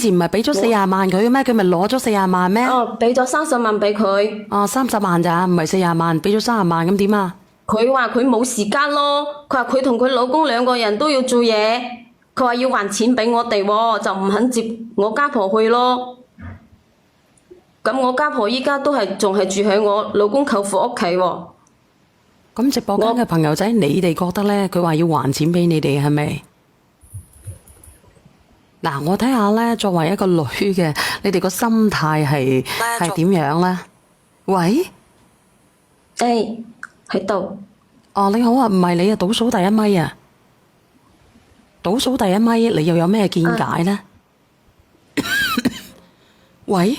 前唔係俾咗40萬佢嘅咩？佢咪攞咗40萬咩？俾咗30萬俾佢。30萬咋，唔係40萬，俾咗30萬咁點啊？佢話佢冇時間咯，佢話佢同佢老公2個人都要做嘢，佢話要還錢俾我哋喎，就唔肯接我家婆去咯。咁我家婆依家都仲係住喺我老公舅父屋企喎。咁直播間嘅朋友仔，你哋覺得呢？佢話要還錢俾你哋係咪？嗱，我睇下呢，作為一個女嘅，你哋個心態係點樣呢？喂，喺度。你好啊，唔係你啊，倒數第一咪啊，倒數第一咪，你又有咩見解呢？喂，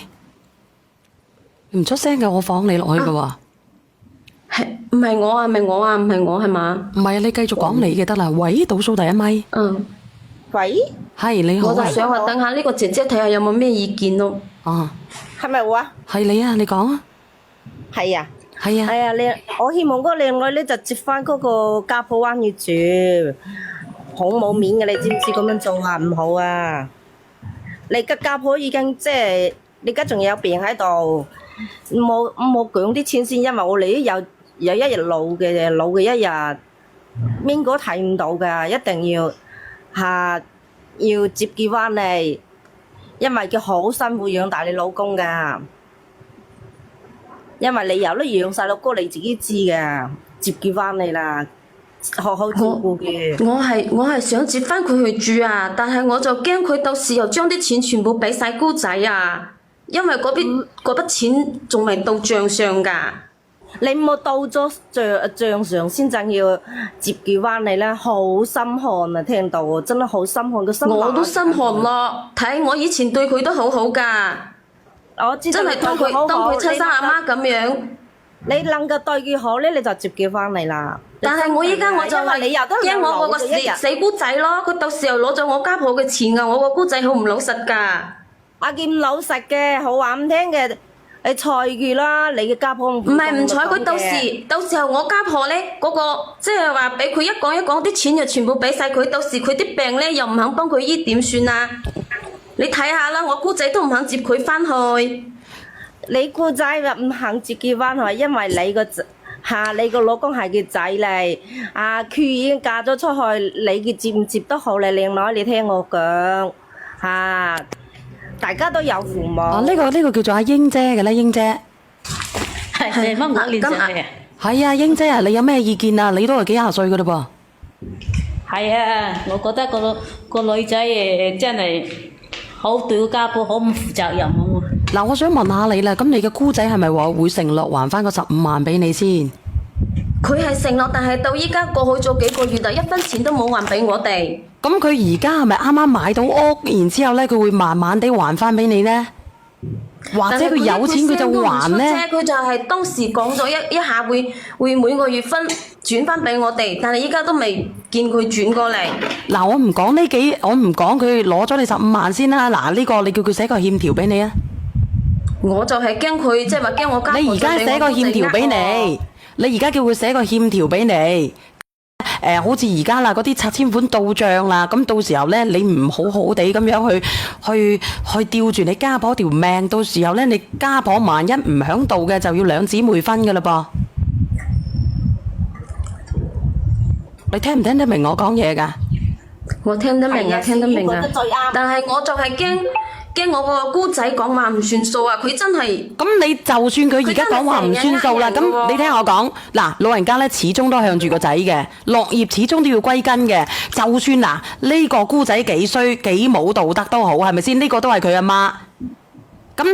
唔出聲嘅，我放你落去嘅喎。唔係我啊，唔係我啊，唔係我係嘛？唔係啊，你繼續講你嘅得啦。喂，倒數第一咪。喂，係你好。我就想話等下呢個姐姐睇下有冇咩意見咯。係咪我啊？係你啊，你講啊。係啊。係啊。係啊，我希望嗰個靚女咧就接翻嗰個家婆灣要住，好冇面嘅，你知唔知咁樣做啊？唔好啊！你嘅家婆已經即係你而家仲有病喺度，冇講啲錢先，因為我哋都有一日老嘅一日，邊個睇唔到㗎？一定要要接佢翻嚟，因為佢好辛苦養大你老公㗎。因為你有得養細路哥，你自己知㗎，接佢翻嚟啦，好好照顧佢。我係想接翻佢去住啊，但係我就驚佢到時又將啲錢全部俾晒姑仔啊，因為嗰筆錢仲未到帳上㗎。你冇到咗帳上先正要接佢翻嚟咧，好心寒啊！聽到真係好心寒，個心我都心寒咯，睇我以前對佢都好好㗎。我知道真係當佢親生阿媽咁樣。你能夠對佢好咧，你就接佢翻嚟啦。但係我依家我就係驚我個死姑仔咯，佢到時候攞咗我家婆嘅錢啊！我個姑仔好唔老實㗎。阿劍老實嘅，好話唔聽嘅，你睬佢啦，你嘅家婆唔係唔睬佢，到時候我家婆咧嗰個即係話俾佢一講啲錢就全部俾晒佢，到時佢啲病咧又唔肯幫佢醫點算啊？你睇下啦，我姑仔都唔肯接佢翻去。你姑仔唔肯接佢翻去，因為你個老公係佢仔嚟，佢已經嫁咗出去，你接唔接得好咧？靚女，你聽我講大家都有父母。呢個叫做阿英姐嘅咧，英姐。係乜唔好亂講嘅。係啊，英姐啊，你有咩意見啊？你都係幾廿歲噶嘞噃。係啊，我覺得個女仔真係好對個家婆好唔負責任喎。嗱，我想問下你啦，咁你嘅姑仔係咪話會承諾還翻個15萬俾你先？佢係承諾，但係到依家過去咗幾個月啦，一分錢都冇還俾我哋。咁佢而家係咪啱啱買到屋，然之後咧佢會慢慢地還翻俾你呢？或者佢有錢佢就會還呢？佢就係當時講咗一下會每個月轉翻俾我哋，但係依家都未見佢轉過嚟。嗱，我唔講佢攞咗你15萬先啦。嗱，呢個你叫佢寫個欠條俾你啊。我就係驚佢，即係話驚我家婆。你而家寫個欠條俾你，你而家叫佢寫個欠條俾你。好似而家啦，嗰啲拆遷款到帳啦，咁到時候咧，你唔好好地咁樣去吊住你家婆條命，到時候咧，你家婆萬一唔響度嘅，就要兩姊妹分噶啦噃。你聽唔聽得明我講嘢噶？我聽得明啊，聽得明啊，但係我就係驚我個姑仔講話唔算數啊！佢真係咁，你就算佢而家講話唔算數啦，咁你聽我講嗱，老人家咧始終都向住個仔嘅，落葉始終都要歸根嘅。就算嗱呢個姑仔幾衰幾冇道德都好，係咪先？呢個都係佢阿媽。咁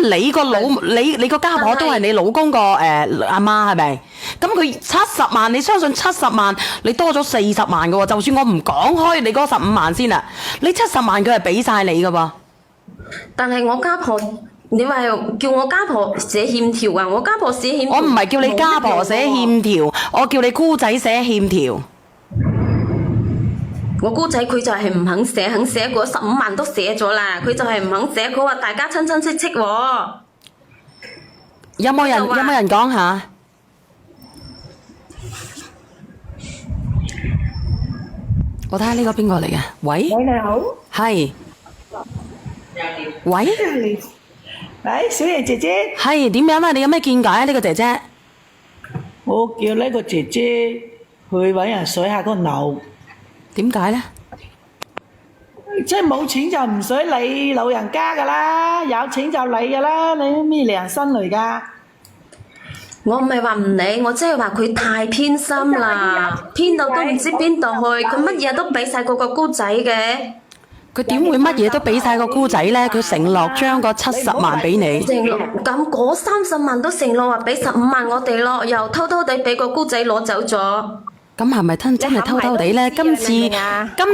你個家婆都係你老公個阿媽係咪？咁佢70萬，你相信70萬你多咗40萬嘅喎？就算我唔講開你嗰15萬先啦，你70萬佢係俾晒你嘅喎。但係我家婆，你話叫我家婆寫欠條啊？我家婆寫欠條，我唔係叫你家婆寫欠條，我叫你姑仔寫欠條。我姑仔佢就係唔肯寫，嗰15萬都寫咗啦，佢就係唔肯寫。佢話大家親親戚戚喎。有冇人講下？我睇下呢個邊個嚟嘅？喂，你好。係。喂，喂，小瑩姐姐，係點樣啊？你有咩見解啊？呢個姐姐，我叫呢個姐姐去揾人水下個腦，點解呢？即係冇錢就唔使理老人家噶啦，有錢就理噶啦，你咩良心嚟噶？我唔係話唔理，我即係話佢太偏心啦，偏到都唔知邊度去，佢乜嘢都俾晒嗰個姑仔嘅。佢點會乜嘢都俾晒個姑仔呢？佢承諾將個70萬俾你。承諾咁嗰30萬都承諾話俾15萬我哋咯，又偷偷地俾個姑仔攞走咗。咁係咪真係偷偷地呢？今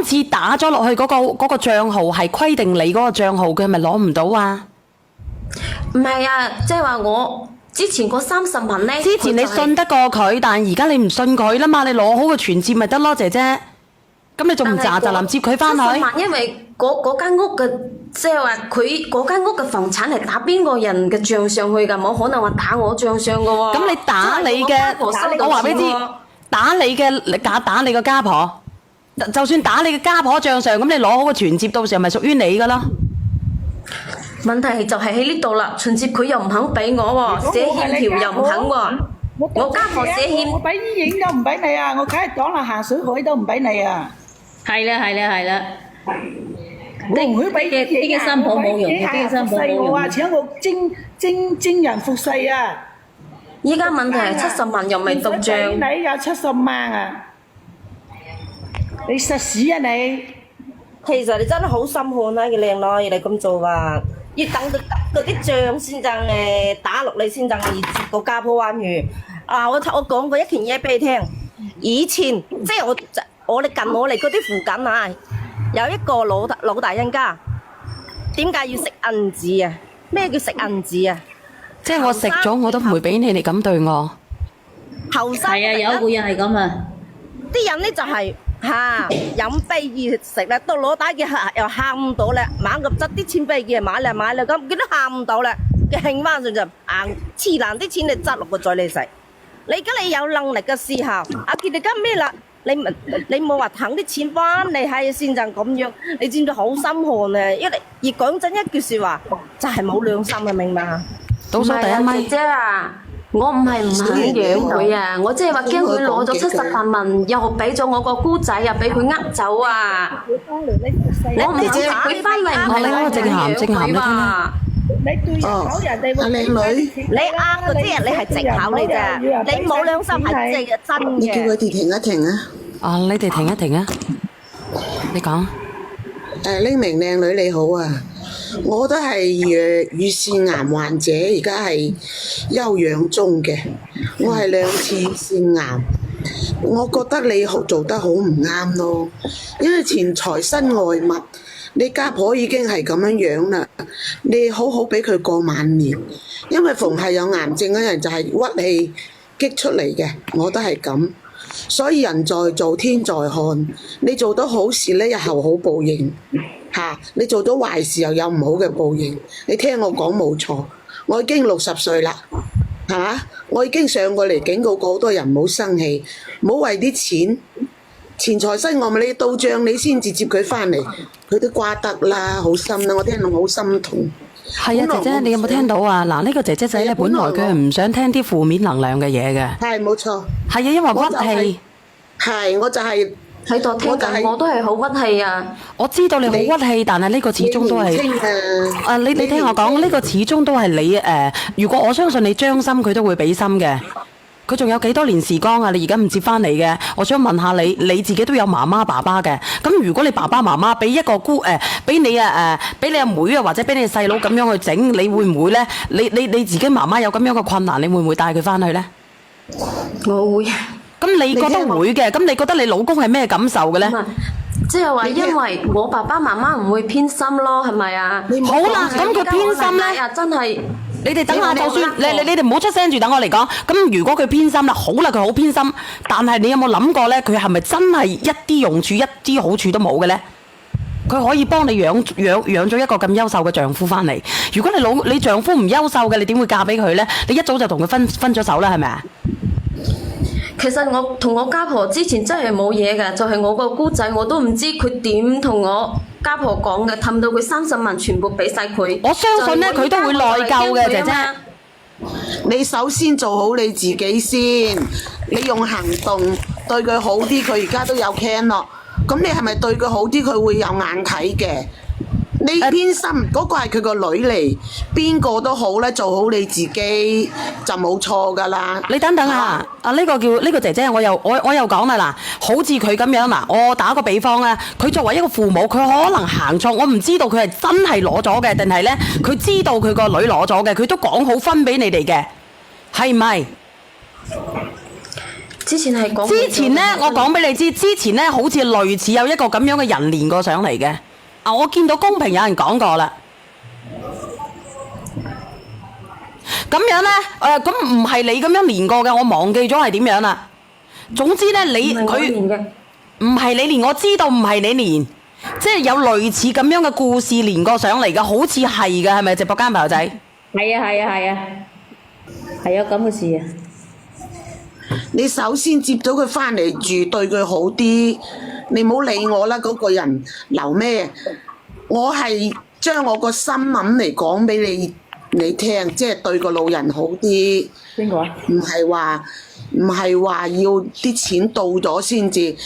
次打咗落去嗰個帳號係規定你嗰個帳號，佢係咪攞唔到啊？唔係啊，即係話我之前嗰30萬呢，之前你信得過佢，但而家你唔信佢啦嘛，你攞好個存折咪得咯，姐姐。咁你仲唔咋咋臨接佢翻去70萬，因為嗰間屋嘅，即係話佢嗰間屋嘅房產係打邊個人嘅帳上去㗎，冇可能話打我帳上㗎喎。咁你打你嘅，我話俾你知，打你個家婆，就算打你嘅家婆帳上，咁你攞好個存折，到時候咪屬於你㗎咯。問題就係喺呢度啦，存折佢又唔肯俾我喎，寫欠條又唔肯喎。我家婆寫欠，我俾醫院都唔俾你啊！我梗係講啦，行水海都唔俾你啊！係啦，我唔會俾啲嘅新抱冇用嘅，啲嘅新抱冇用我啊，請我精人服侍啊！依家問題係70萬又未到帳。你有70萬啊！你實屎啊你！其實你真係好心寒啊，嘅靚女，你咁做啊，要等到啲帳先正打落嚟先正而接個家婆灣魚。啊，我講過一件嘢俾你聽，以前即係我哋近我哋嗰啲附近啊，有一個老大人家，點解要食銀紙啊？咩叫食銀紙啊？即係我食咗我都唔會俾你哋咁對我。後生係啊，有一個人係咁啊，啲人咧就係飲啤酒食咧，到攞帶嘅又喊唔到咧，猛咁執啲錢俾佢買嚟咁，佢都喊唔到咧，佢興翻上就硬黐爛啲錢你執落個嘴嚟食。你而家你有能力嘅時候，阿傑你而家咩啦？你冇話等啲錢翻嚟係先就咁樣，你知唔知好心寒啊？因為而講真一句説話，就係冇良心啊，明白啊？倒數第一米。姐姐啊，我唔係唔肯養佢啊，我即係話驚佢攞咗78萬，又俾咗我個姑仔，又俾佢呃走啊！我唔知佢翻嚟唔係你嗰個正鹹正鹹你聽下。你對人哋阿靚女，你呃嗰啲人，你係藉口嚟咋？你冇良心係真你叫佢嘅。哋停一停啊！啊，你哋停一停啊！你講。呢名靚女你好啊，我都係乳腺癌患者，而家係休養中嘅。我係2次乳腺癌，我覺得你做得好唔啱咯，因為錢財身外物。你家婆已經係咁樣樣啦，你好好俾佢過晚年，因為逢係有癌症嘅人就係鬱氣激出嚟嘅，我都係咁。所以人在做天在看，你做到好事呢，日後好報應嚇；你做到壞事又有唔好嘅報應。你聽我講冇錯，我已經60歲啦，係嘛？我已經上過嚟警告過好多人，唔好生氣，唔好為啲錢財身外物，你到帳你先至接佢翻嚟，佢都瓜得啦，好心啦，我聽到好心痛。係啊，姐姐，你有冇聽到啊？嗱，呢個姐姐仔咧，本來佢係唔想聽啲負面能量嘅嘢嘅。係冇錯。係啊，因為屈氣。係，我就係喺度聽緊，我都係好屈氣啊！我知道你好屈氣，但係呢個始終都係你聽我講，呢個始終都係你如果我相信你將心，佢都會俾心嘅。佢仲有幾多年時光啊？你而家唔接翻嚟嘅，我想問下你，你自己都有媽媽爸爸嘅。咁如果你爸爸媽媽俾一個俾你俾你阿妹啊，或者俾你細佬咁樣去整，你會唔會呢？你自己媽媽有咁樣嘅困難，你會唔會帶佢翻去呢？我會。咁你覺得會嘅？咁你覺得你老公係咩感受嘅呢？即係話，因為我爸爸媽媽唔會偏心咯，係咪啊？好啦，咁佢偏心呢？真係。你哋等下，就算你哋唔好出聲住，等我嚟講。咁如果佢偏心啦，好啦，佢好偏心，但係你有冇諗過呢？佢係咪真係一啲用處、一啲好處都冇嘅呢？佢可以幫你養咗一個咁優秀嘅丈夫翻嚟。如果你丈夫唔優秀嘅，你點會嫁俾佢呢？你一早就同佢分咗手啦，係咪啊？其實我同我家婆之前真係冇嘢㗎，就係我個姑仔，我都唔知佢點同我家婆講嘅，氹到佢30萬全部俾晒佢。我相信咧，佢都會內疚嘅，姐姐。你首先做好你自己先，你用行動對佢好啲，佢而家都有 can 咯。咁你係咪對佢好啲，佢會有眼睇嘅？你偏心嗰個係佢個女嚟，邊個都好咧，做好你自己就冇錯噶啦。你等等啊！呢個姐姐，我又講啦嗱，好似佢咁樣嗱，我打個比方啊，佢作為一個父母，佢可能行錯，我唔知道佢係真係攞咗嘅，定係咧佢知道佢個女攞咗嘅，佢都講好分俾你哋嘅，係唔係？之前係講。之前咧，我講俾你知，之前咧好似類似有一個咁樣嘅人連過上嚟嘅。我見到公屏有人講過啦。咁樣咧，咁唔係你咁樣連過嘅，我忘記咗係點樣啦。總之咧，佢唔係你連，我知道唔係你連，即係有類似咁樣嘅故事連過上嚟嘅，好似係嘅，係咪直播間朋友仔？係啊，係有咁嘅事啊！你首先接到佢翻嚟住，對佢好啲。你唔好理我啦，嗰個人留咩？我係將我個新聞嚟講俾你聽，即係對個老人好啲。邊個啊？唔係話要啲錢到咗先至，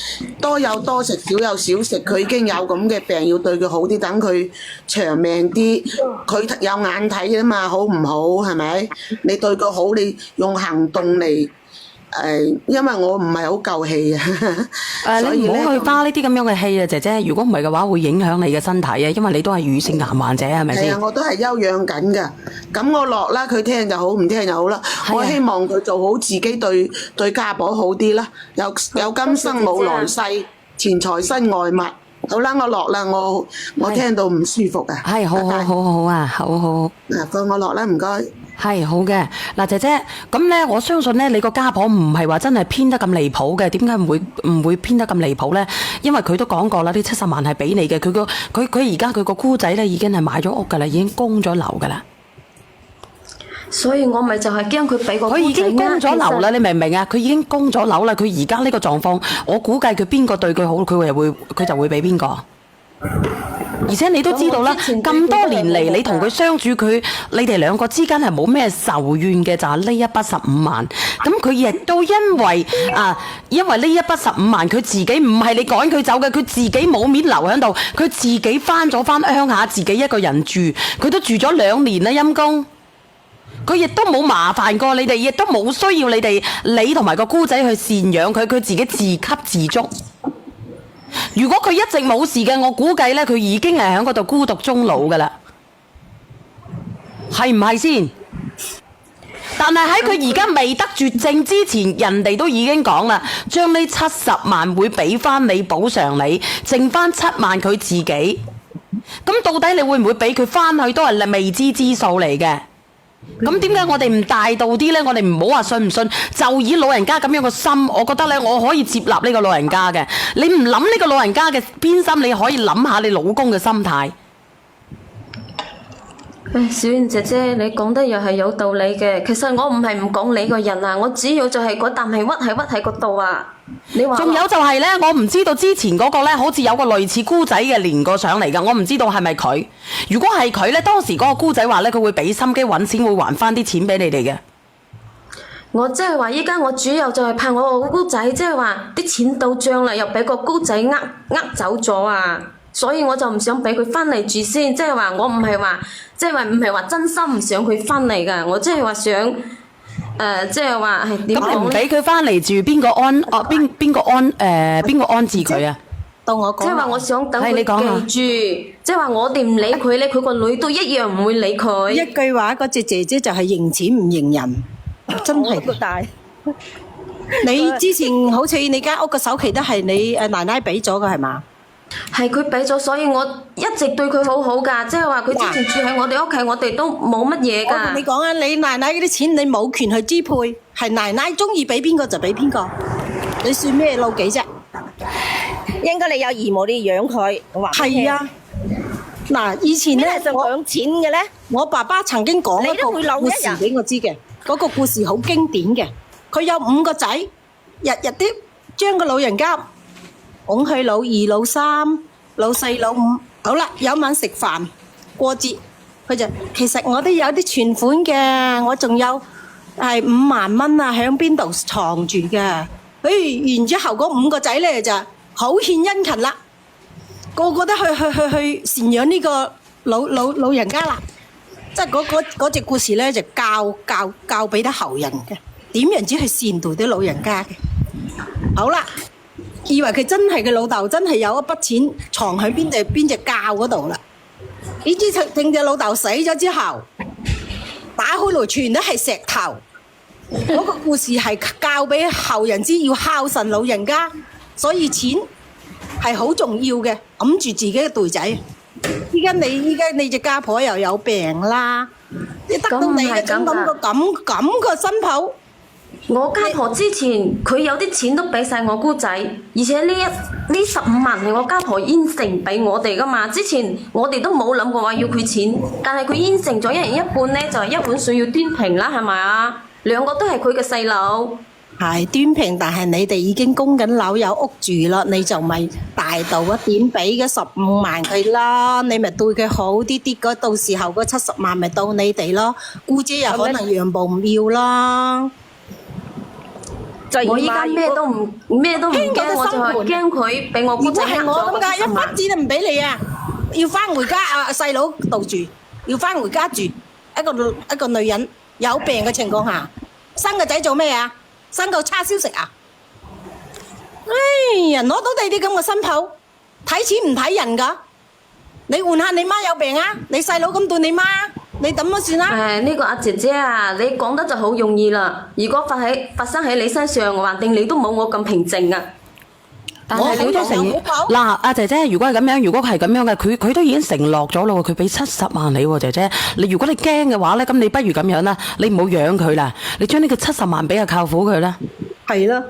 多有多食，少有少食。佢已經有咁嘅病，要對佢好啲，等佢長命啲。佢有眼睇啊嘛，好唔好？係咪？你對佢好，你用行動嚟。因為我唔係好夠氣啊，你唔好去花呢啲咁樣嘅氣啊，姐姐。如果唔係嘅話，會影響你嘅身體啊，因為你都係乳腺癌患者，係咪先？係啊，我都係休養緊㗎。咁我落啦，佢聽就好，唔聽就好啦。我希望佢做好自己，對家婆好啲啦。有今生冇來世，錢財身外物。好啦，我落啦，我聽到唔舒服啊。係，好啊，好。嗱，放我落啦，唔該。係好嘅，嗱，姐姐，咁咧我相信咧你個家婆唔係話真係偏得咁離譜嘅，點解唔會偏得咁離譜咧？因為佢都講過啦，呢70萬係俾你嘅，佢而家佢個姑仔咧已經係買咗屋噶啦，已經供咗樓噶啦。所以我咪就係驚佢俾個姑仔佢已經供咗樓啦，你明唔明啊？佢已經供咗樓啦，佢而家呢個狀況，我估計佢邊個對佢好，佢就會俾邊個。而且你都知道啦，咁多年嚟你同佢相處，你哋兩個之間係冇咩仇怨嘅，就係呢一筆15萬。咁佢亦都因為呢一筆15萬，佢自己唔係你趕佢走嘅，佢自己冇面留喺度，佢自己翻鄉下，自己一個人住，佢都住咗2年啦，陰公。佢亦都冇麻煩過你哋，亦都冇需要你同埋個姑仔去贍養佢，佢自己自給自足。如果佢一直冇事嘅，我估計咧佢已經係喺嗰度孤獨終老噶啦，係唔係先？但係喺佢而家未得絕症之前，人哋都已經講啦，將呢70萬會俾翻你補償你，剩翻7萬佢自己。咁到底你會唔會俾佢翻去都係未知之數嚟嘅？咁點解我哋唔大度啲呢？我哋唔好話信唔信，就以老人家咁樣嘅心，我覺得呢，我可以接納呢個老人家嘅。你唔諗呢個老人家嘅偏心，你可以諗下你老公嘅心態。小燕姐姐，你講得又係有道理嘅。其實我唔係唔講你個人啊，我主要就係嗰啖氣屈喺嗰度啊。你話仲有就係呢，我唔知道之前嗰個呢，好似有個類似姑仔嘅連過上嚟㗎，我唔知道係咪佢。如果係佢呢，當時嗰個姑仔話呢，佢會俾心機揾錢，會還翻啲錢俾你哋嘅。我即係話依家我主要就係怕我個姑仔，即係話啲錢到帳啦，又俾個姑仔呃走咗啊！所以我就唔想俾佢翻嚟住先，即係話我唔係話，即係話唔係話真心唔想佢翻嚟噶，我即係話想，即係話係點講咧？咁你唔俾佢翻嚟住，邊個安置佢啊？到我講，即係話我想等佢係你講啊記住，即係話我哋唔理佢咧，佢個女都一樣唔會理佢。一句話，嗰隻姐姐就係認錢唔認人，真係個大。你之前好似你間屋嘅首期都係你奶奶俾咗嘅係嘛？係佢俾咗，所以我一直對佢好好噶，即係話佢之前住喺我哋屋企，我哋都冇乜嘢我同噶你。講啊，你奶奶嗰啲錢你冇權去支配，係奶奶中意俾邊個就俾邊個，你算咩老幾啫？應該你有義務你養佢。我話係啊，嗱，以前咧咩就養錢嘅咧？我爸爸曾經講一你都會個故漏一日事俾我知嘅，嗰個故事好經典嘅。佢有5個仔，日日都將個老人家拱去老2、老3、老4、老5，好啦，有晚食飯過節，佢就其實我都有啲存款嘅，我仲有係5萬蚊啊，喺邊度藏住嘅。然之後嗰5個仔咧就好獻殷勤啦，個個都去贍養呢個老人家啦。即係嗰隻故事咧就教俾啲後人嘅，點樣子去善待啲老人家嘅。好啦。以為佢真係嘅老豆真係有一筆錢藏喺邊隻窖嗰度啦。呢知聽隻老豆死咗之後，打開來全都係石頭。嗰個故事係教俾後人知要孝順老人家，所以錢係好重要嘅，揞住自己嘅袋仔。依家你隻家婆又有病啦，你得到你嘅種咁個新抱。我家婆之前佢有啲錢都俾晒我姑仔，而且呢15萬係我家婆應承俾我哋噶嘛。之前我哋都冇諗過話要佢錢，但係佢應承咗一人一半呢，就係一碗水要端平啦，係咪啊？2個都係佢嘅細佬。係端平，但係你哋已經供緊樓有屋住啦，你就咪大度一點俾嘅15萬佢啦，你咪對佢好啲啲，到時候嗰70萬咪到你哋咯。姑姐又可能讓步唔要啦。我依家咩都唔驚，我就係驚佢俾我姑仔呃咗我咁解，一10萬筆錢都唔俾你啊！要翻回家細佬度住，要翻回家住。一個女人有病嘅情況下，生個仔做咩啊？生個叉燒食啊！哎呀，攞到你啲咁嘅新抱，睇錢唔睇人㗎。你換下你媽有病啊？你細佬咁對你媽，你點樣算啦？呢個阿姐姐啊，你講得就好容易啦。如果發生喺你身上，話定你都冇我咁平靜啊。但係你都承嗱，阿姐姐，如果係咁樣，如果係咁樣嘅，佢都已經承諾咗咯，佢俾70萬你喎，姐姐。如果你驚嘅話咧，咁你不如咁樣啦，你唔好養佢啦，你將呢個70萬俾阿舅父佢啦。係咯，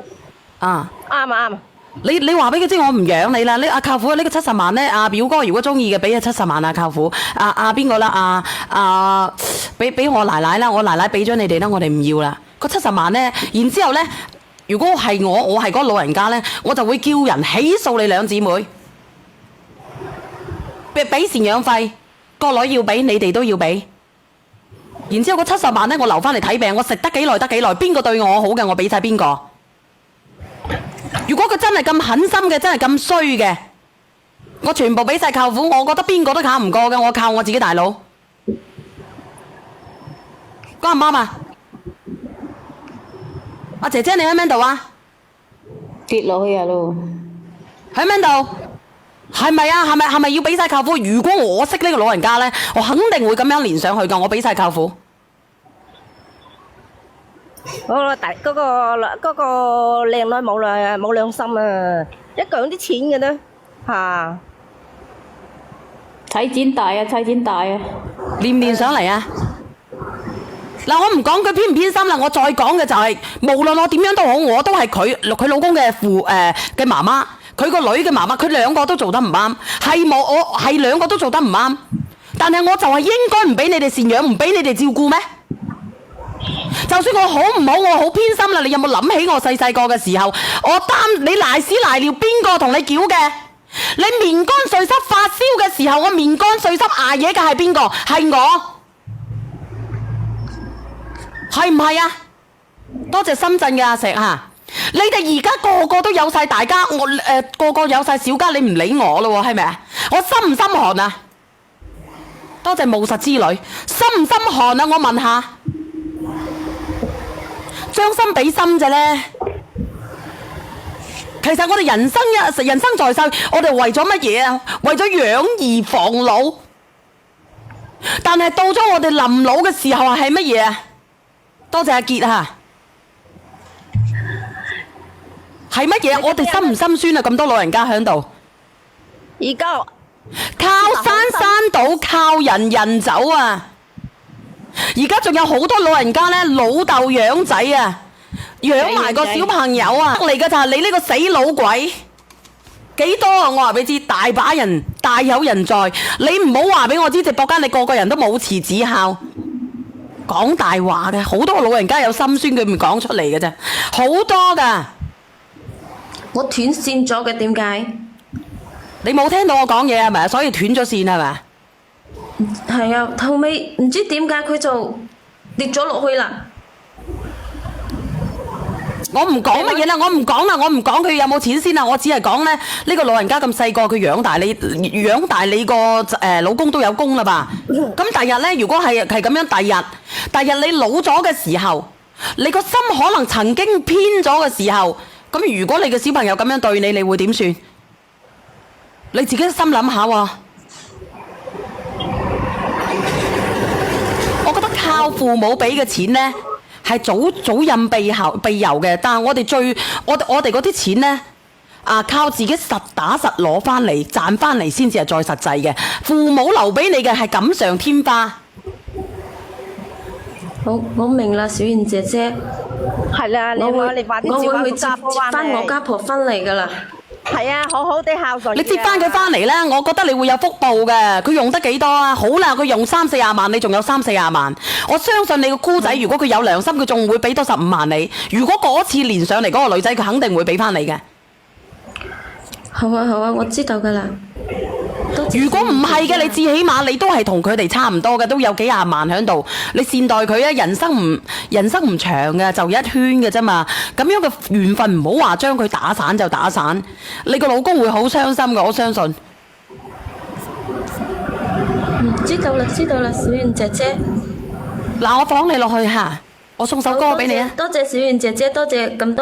啊，啱啊啱啊。你話俾佢知，我唔養你啦。呢阿舅父呢個70萬咧，阿表哥如果中意嘅，俾啊70萬啊舅父。邊個啦？俾我奶奶啦，我奶奶俾咗你哋啦，我哋唔要啦。個70萬咧，然之後咧。如果係我係嗰個老人家呢，我就會叫人起訴你兩姊妹，俾贍養費，個女要俾，你哋都要俾。然之後個70萬呢，我留翻嚟睇病，我食得幾耐得幾耐，邊個對我好嘅，我俾晒邊個。如果佢真係咁狠心嘅，真係咁衰嘅，我全部俾晒舅父，我覺得邊個都靠唔過嘅，我靠我自己大佬。啱唔啱啊？阿姐姐你喺邊度啊？跌落去啊咯！喺邊度？係咪啊？係咪要俾晒舅父？如果我識呢個老人家呢，我肯定會咁樣連上去噶。我俾晒舅父。嗰個靚女冇良心啊！一講啲錢嘅咧嚇，睇錢大啊！睇錢大啊！連唔連上嚟啊？嗱，我唔講佢偏唔偏心啦，我再講嘅就係、無論我點樣都好，我都係佢老公嘅嘅媽媽，佢個女嘅媽媽，佢兩個都做得唔啱，我係兩個都做得唔啱，但係我就係應該唔俾你哋贍養，唔俾你哋照顧咩？就算我好唔好，我好偏心啦，你有冇諗起我細個嘅時候，你賴屎賴尿，邊個同你叫嘅？你面乾碎濕發燒嘅時候，我面乾碎濕捱夜嘅係邊個？係我。係唔係啊？多謝深圳嘅阿石啊！你哋而家個個都有晒大家，個個有晒小家，你唔理我咯，係咪啊？我心唔心寒啊？多謝務實之旅，心唔心寒啊？我問下，將心比心啫咧。其實我哋人生在世，我哋為咗乜嘢啊？為咗養兒防老。但係到咗我哋臨老嘅時候係乜嘢啊？多謝阿傑啊！係乜嘢？我哋心唔心酸啊？咁多老人家喺度，而家靠山山倒，靠人人走啊！而家仲有好多老人家呢，老豆養仔啊，養埋個小朋友啊，嚟嘅就係你呢個死老鬼！幾多啊？我話俾你知，大把人，大有人在。你唔好話俾我知，直播間你個個人都冇慈子孝。講大話嘅，好多老人家有心酸，佢唔講出嚟嘅啫，好多噶。我斷線咗嘅，點解？你冇聽到我講嘢係咪？所以斷咗線係咪？係啊，後尾唔知點解佢就跌咗落去啦。我唔講乜嘢啦，我唔講啦，我唔講佢有冇錢先啦，我只係講咧，呢個老人家咁細個，佢養大你個老公都有功啦吧？咁第日咧，如果係咁樣，第日你老咗嘅時候，你個心可能曾經偏咗嘅時候，咁如果你嘅小朋友咁樣對你，你會點算？你自己心諗下喎。我覺得靠父母俾嘅錢呢，係早任備油嘅，但係我哋嗰啲錢呢，靠自己實打實攞翻嚟賺翻嚟先至係再實際嘅。父母留俾你嘅係錦上添花。好，我明啦，小燕姐姐，係啦，你我話你快啲接翻會接個家婆翻我家婆翻嚟噶啦。係啊，好好地孝順。你接翻佢翻嚟呢，我覺得你會有福報嘅。佢用得幾多啊？好啦，佢用30-40萬，你仲有30-40萬。我相信你個姑仔，如果佢有良心，佢仲會俾多15萬你。如果嗰次連上嚟嗰個女仔，佢肯定會俾翻你嘅。好啊好啊，我知道噶啦。如果唔係嘅，你至起碼你都係同佢哋差唔多嘅，都有幾廿萬喺度。你善待佢啊！人生唔長嘅，就一圈嘅啫嘛。咁樣嘅緣分唔好話將佢打散就打散。你個老公會好傷心嘅，我相信。知道啦，小燕姐姐。嗱，我放你落去嚇，我送首歌俾你啊！多謝小燕姐姐，多謝咁多。